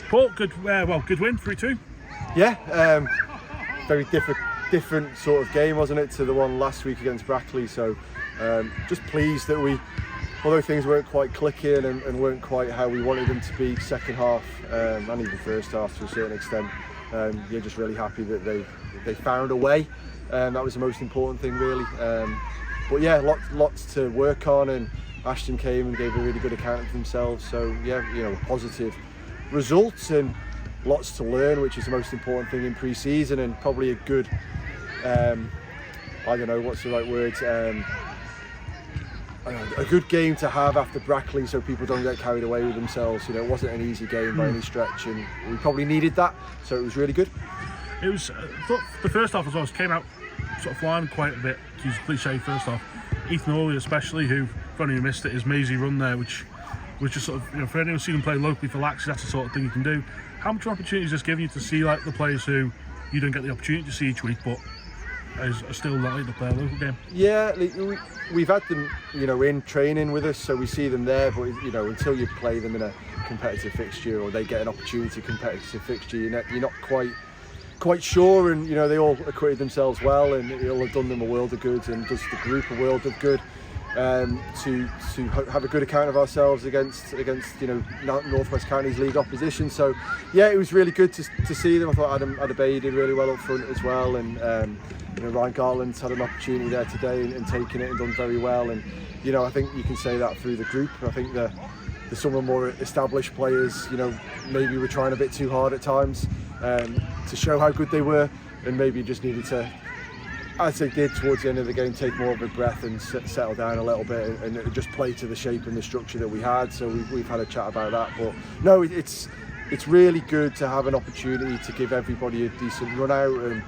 Paul, good win, 3-2. Yeah, very different sort of game, wasn't it, to the one last week against Brackley. So just pleased that although things weren't quite clicking and weren't quite how we wanted them to be second half and even first half to a certain extent, just really happy that they found a way. That was the most important thing, really. But yeah, lots to work on, and Ashton came and gave a really good account of themselves. So yeah, positive results and lots to learn, which is the most important thing in pre-season, and probably a good, I don't know what's the right word, a good game to have after Brackley, so people don't get carried away with themselves. It wasn't an easy game by any stretch, and we probably needed that, so it was really good. It was the first half as well came out sort of flying quite a bit, to use a cliche first half. Ethan Hawley especially, who, for anyone who missed it, his mazy run there, which was just sort of, for anyone who's seen him play locally for Laxey, that's the sort of thing you can do. How much opportunity is this giving you to see like the players who you don't get the opportunity to see each week, but are still likely to play a local game? Yeah, we've had them, in training with us, so we see them there. But until you play them in a competitive fixture, or they get an opportunity competitive fixture, you're not quite sure. And they all acquitted themselves well, and it'll have done them a world of good, and does the group a world of good. To have a good account of ourselves against North West Counties League opposition. So yeah, it was really good to see them. I thought Adam Adebiyi did really well up front as well, and Ryan Garland's had an opportunity there today and taken it and done very well. And I think you can say that through the group. I think the some of the more established players, maybe were trying a bit too hard at times to show how good they were, and maybe just needed to, as they did towards the end of the game, take more of a breath and settle down a little bit and just play to the shape and the structure that we had. So we've had a chat about that. But no, it's really good to have an opportunity to give everybody a decent run out. And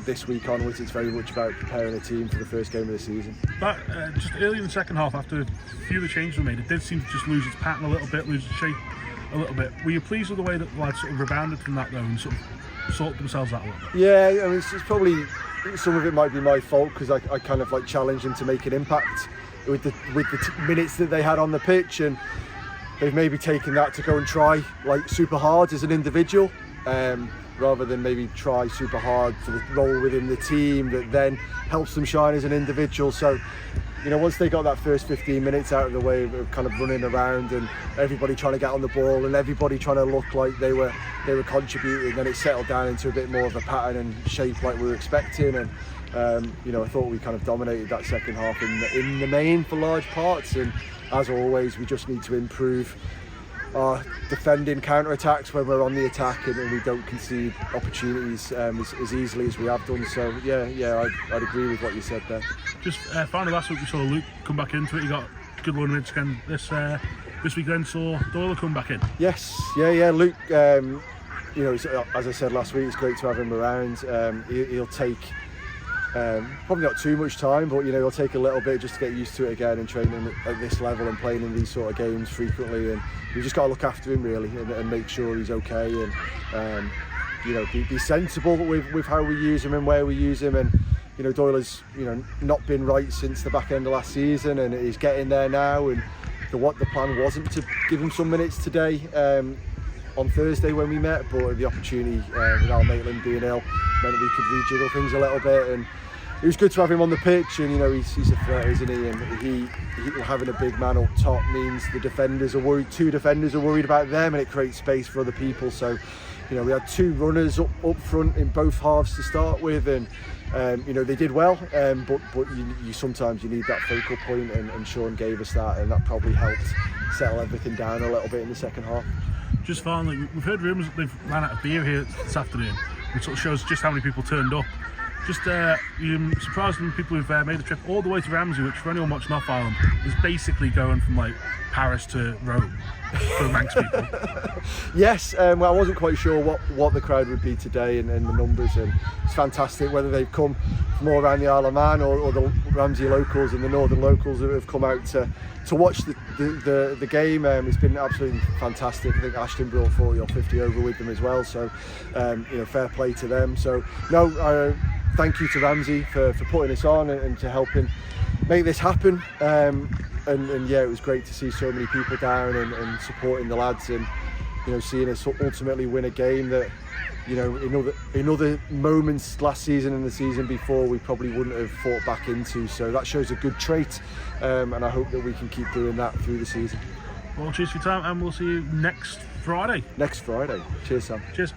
this week onwards, it's very much about preparing a team for the first game of the season. But just early in the second half, after a few of the changes were made, it did seem to just lose its pattern a little bit, lose its shape a little bit. Were you pleased with the way that the lads sort of rebounded from that though, and sort of sorted themselves out a little bit? Yeah, I mean, it's probably, some of it might be my fault, because I kind of challenged them to make an impact with the minutes that they had on the pitch, and they've maybe taken that to go and try super hard as an individual, rather than maybe try super hard for the role within the team that then helps them shine as an individual. So once they got that first 15 minutes out of the way of kind of running around and everybody trying to get on the ball and everybody trying to look like they were contributing, then it settled down into a bit more of a pattern and shape like we were expecting. And I thought we kind of dominated that second half in the main for large parts. And as always, we just need to improve our defending counter-attacks when we're on the attack, and we don't concede opportunities as easily as we have done. So yeah, I'd agree with what you said there. Just finally, last week we saw Luke come back into it. He got a good run minutes again this weekend. Saw Doyle come back in. Yes, yeah. Luke, as I said last week, it's great to have him around. He'll take probably not too much time, but he'll take a little bit just to get used to it again and training at this level and playing in these sort of games frequently. And we've just got to look after him really and make sure he's okay, and be sensible with how we use him and where we use him. And Doyle has not been right since the back end of last season, and he's getting there now. And the plan wasn't to give him some minutes today on Thursday when we met, but the opportunity with Al Maitland being ill meant that we could rejiggle things a little bit. And it was good to have him on the pitch, and he's a threat, isn't he? And he having a big man up top means the defenders are worried. Two defenders are worried about them, and it creates space for other people. So we had two runners up front in both halves to start with, and they did well. But you sometimes you need that focal point, and Sean gave us that, and that probably helped settle everything down a little bit in the second half. Just finally, we've heard rumours that they've ran out of beer here this afternoon, which sort of shows just how many people turned up. Just surprised when people who've made the trip all the way to Ramsey, which for anyone watching off Island is basically going from Paris to Rome for Manx people. Yes, well, I wasn't quite sure what the crowd would be today and the numbers, and it's fantastic whether they've come from all around the Isle of Man or the Ramsey locals and the northern locals that have come out to watch the game. It's been absolutely fantastic. I think Ashton brought 40 or 50 over with them as well, so fair play to them. So no, thank you to Ramsey for putting us on and to helping make this happen. And yeah, it was great to see so many people down and supporting the lads. And seeing us ultimately win a game that, in other moments last season and the season before we probably wouldn't have fought back into. So that shows a good trait, and I hope that we can keep doing that through the season. Well, cheers for your time, and we'll see you next Friday. Next Friday. Cheers, Sam. Cheers.